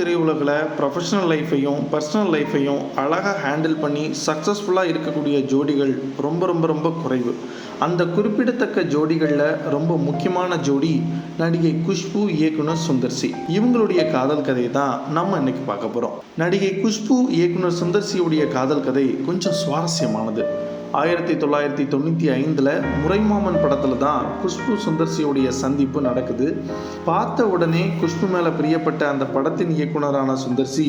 திரையுலகில் professional லைஃப்பையும் personal லைஃப்பையும் அழகாக handle பண்ணி சக்ஸஸ்ஃபுல்லாக இருக்கக்கூடிய ஜோடிகள் ரொம்ப ரொம்ப ரொம்ப குறைவு. அந்த குறிப்பிடத்தக்க ஜோடிகளில் ரொம்ப முக்கியமான ஜோடி நடிகை குஷ்பு, இயக்குனர் சுந்தர்சி. இவங்களுடைய காதல் கதையை தான் நம்ம இன்னைக்கு பார்க்க போகிறோம். நடிகை குஷ்பு, இயக்குனர் சுந்தர்சியுடைய காதல் கதை கொஞ்சம் சுவாரஸ்யமானது. 1995 முறைமாமன் படத்தில் தான் குஷ்பு சுந்தர்சியுடைய சந்திப்பு நடக்குது. பார்த்த உடனே குஷ்பு மேலே பிரியப்பட்ட அந்த படத்தின் இயக்குனரான சுந்தர்சி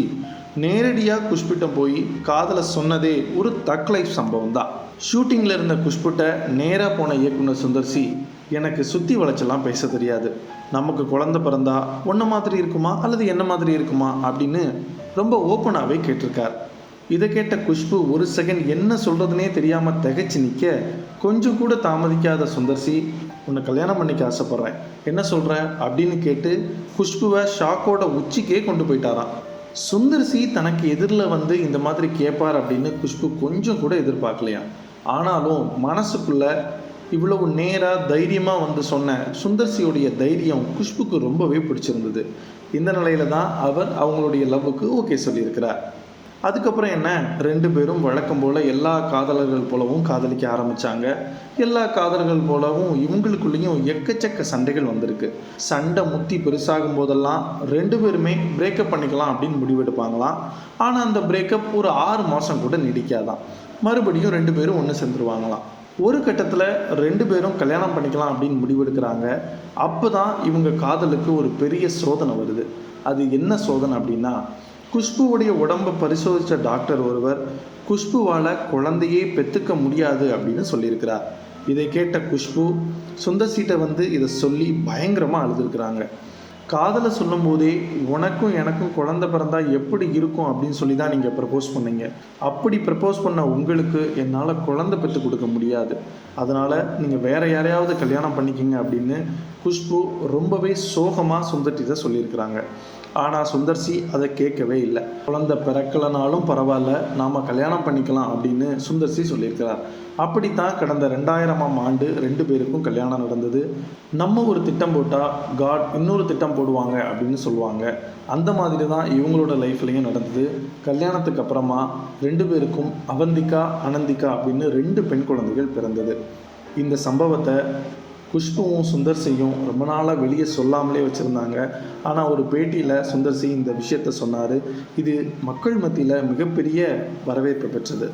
நேரடியாக குஷ்பிட்ட போய் காதலை சொன்னதே ஒரு தக் லைஃப் சம்பவம் தான். ஷூட்டிங்கில் இருந்த குஷ்பிட்ட நேராக போன இயக்குனர் சுந்தர்சி, எனக்கு சுற்றி வளைச்செல்லாம் பேச தெரியாது, நமக்கு குழந்தை பிறந்தா ஒன்றை மாதிரி இருக்குமா அல்லது என்ன மாதிரி இருக்குமா அப்படின்னு ரொம்ப ஓப்பனாகவே கேட்டிருக்கார். இதை கேட்ட குஷ்பு ஒரு செகண்ட் என்ன சொல்கிறதுனே தெரியாமல் திகைச்சு நிற்க, கொஞ்சம் கூட தாமதிக்காத சுந்தர்சி, உன்னை கல்யாணம் பண்ணிக்க ஆசைப்பட்றேன், என்ன சொல்கிற அப்படின்னு கேட்டு குஷ்புவை ஷாக்கோட உச்சிக்கே கொண்டு போயிட்டாராம். சுந்தர்சி தனக்கு எதிரில் வந்து இந்த மாதிரி கேட்பார் அப்படின்னு குஷ்பு கொஞ்சம் கூட எதிர்பார்க்கலையா. ஆனாலும் மனசுக்குள்ள இவ்வளவு நேராக தைரியமாக வந்து சொன்ன சுந்தர்சியுடைய தைரியம் குஷ்புக்கு ரொம்பவே பிடிச்சிருந்தது. இந்த நிலையில தான் அவர் அவங்களுடைய லவ்வுக்கு ஓகே சொல்லியிருக்கிறார். அதுக்கப்புறம் என்ன, ரெண்டு பேரும் வழக்கம் போல் எல்லா காதலர்கள் போலவும் காதலிக்க ஆரம்பித்தாங்க. எல்லா காதலர்கள் போலவும் இவங்களுக்குள்ளேயும் எக்கச்சக்க சண்டைகள் வந்திருக்கு. சண்டை முத்தி பெருசாகும் போதெல்லாம் ரெண்டு பேருமே பிரேக்கப் பண்ணிக்கலாம் அப்படின்னு முடிவெடுப்பாங்களாம். ஆனால் அந்த பிரேக்கப் ஒரு 6 மாதம் கூட நீடிக்காதான். மறுபடியும் ரெண்டு பேரும் ஒன்று சேர்ந்துருவாங்களாம். ஒரு கட்டத்தில் ரெண்டு பேரும் கல்யாணம் பண்ணிக்கலாம் அப்படின்னு முடிவெடுக்கிறாங்க. அப்போ தான் இவங்க காதலுக்கு ஒரு பெரிய சோதனை வருது. அது என்ன சோதனை அப்படின்னா, குஷ்புவுடைய உடம்பை பரிசோதித்த டாக்டர் ஒருவர் குஷ்புவால் குழந்தையே பெற்றுக்க முடியாது அப்படின்னு சொல்லியிருக்கிறார். இதை கேட்ட குஷ்பு சுந்தர்சிட்ட வந்து இதை சொல்லி பயங்கரமாக அழுதுருக்குறாங்க. காதலை சொல்லும் போதே உனக்கும் எனக்கும் குழந்தை பிறந்தா எப்படி இருக்கும் அப்படின்னு சொல்லி தான் நீங்கள் ப்ரப்போஸ் பண்ணீங்க. அப்படி ப்ரப்போஸ் பண்ண உங்களுக்கு என்னால் குழந்தை பெற்று கொடுக்க முடியாது, அதனால் நீங்கள் வேறு யாரையாவது கல்யாணம் பண்ணிக்கிங்க அப்படின்னு குஷ்பு ரொம்பவே சோகமாக சுந்தர்சிட்ட சொல்லியிருக்கிறாங்க. ஆனால் சுந்தர்சி அதை கேட்கவே இல்லை. குழந்தை பிறக்கலைனாலும் பரவாயில்ல, நாம் கல்யாணம் பண்ணிக்கலாம் அப்படின்னு சுந்தர்சி சொல்லியிருக்கிறார். அப்படித்தான் கடந்த 2000ஆம் ஆண்டு ரெண்டு பேருக்கும் கல்யாணம் நடந்தது. நம்ம ஒரு திட்டம் போட்டால் காட் இன்னொரு திட்டம் போடுவாங்க அப்படின்னு சொல்லுவாங்க. அந்த மாதிரி தான் இவங்களோட லைஃப்லையும் நடந்தது. கல்யாணத்துக்கு அப்புறமா ரெண்டு பேருக்கும் அவந்திகா, அனந்திகா அப்படின்னு 2 பெண் குழந்தைகள் பிறந்தது. இந்த சம்பவத்தை குஷ்புவும் சுந்தர்சியும் ரொம்ப நாளாக வெளியே சொல்லாமலே வச்சுருந்தாங்க. ஆனால் ஒரு பேட்டியில் சுந்தர்சி இந்த விஷயத்த சொன்னார். இது மக்கள் மத்தியில் மிகப்பெரிய வரவேற்பு பெற்றது.